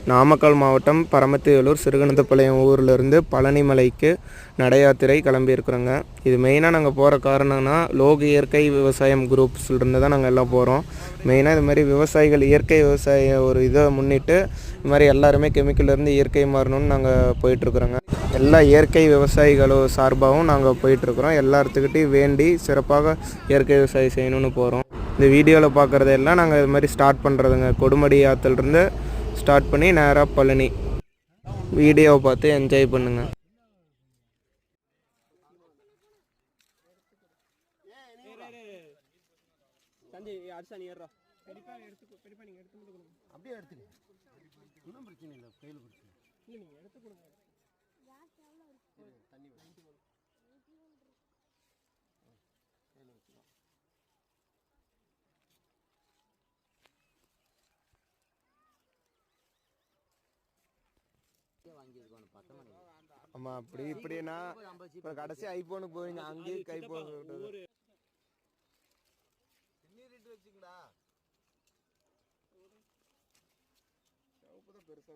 நாமக்கல் மாவட்டம் பரமத்திவேலூர் சிறுகணத்துப்பாளையம் ஊர்லேருந்து பழனிமலைக்கு நட யாத்திரை கிளம்பியிருக்கிறோங்க. இது மெயினாக நாங்கள் போகிற காரணம்னா லோக் இயற்கை விவசாயம் குரூப்ஸ்லேருந்து தான் நாங்கள் எல்லாம் போகிறோம். மெயினாக இது மாதிரி விவசாயிகள் இயற்கை விவசாய ஒரு இதை முன்னிட்டு இது மாதிரி எல்லாருமே கெமிக்கல்லேருந்து இயற்கை மாறணும்னு நாங்கள் போயிட்டுருக்குறோங்க. எல்லா இயற்கை விவசாயிகளும் சார்பாகவும் நாங்கள் போயிட்டுருக்குறோம். எல்லாத்துக்கிட்டையும் வேண்டி சிறப்பாக இயற்கை விவசாயம் செய்யணும்னு போகிறோம். இந்த வீடியோவில் பார்க்குறதெல்லாம் நாங்கள் இது மாதிரி ஸ்டார்ட் பண்ணுறதுங்க. கொடுமடி ஆற்றுலேருந்து ஸ்டார்ட் பண்ணி நேராக பழனி. வீடியோவை பார்த்து என்ஜாய் பண்ணுங்கள். அப்படியே எடுத்துக்க, ஒன்றும் பிரச்சனை இல்லை. கையில் பிரச்சனை இல்லை, நீங்கள் எடுத்து கொடுங்க. தண்ணி ஆமாம், அப்படி இப்படின்னா இப்போ கடைசி ஐஃபோனுக்கு போவீங்க, அங்கேயும் கை போக வச்சுங்களா பெருசா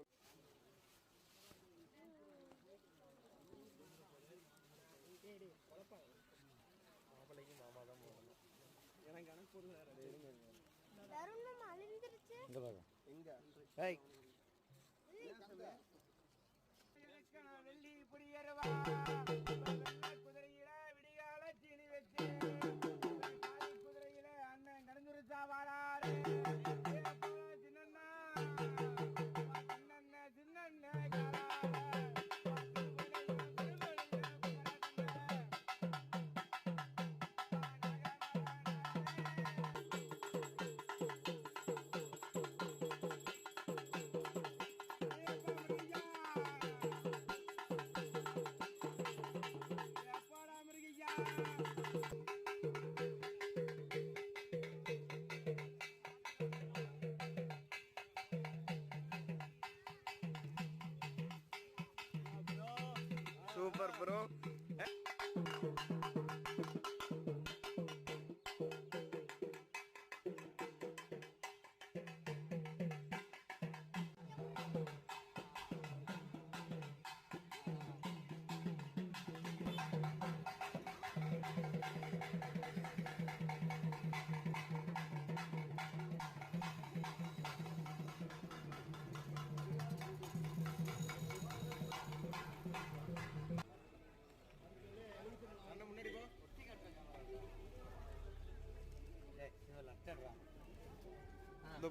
சூப்பர் ப்ரோ.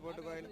போட்டு கோயில்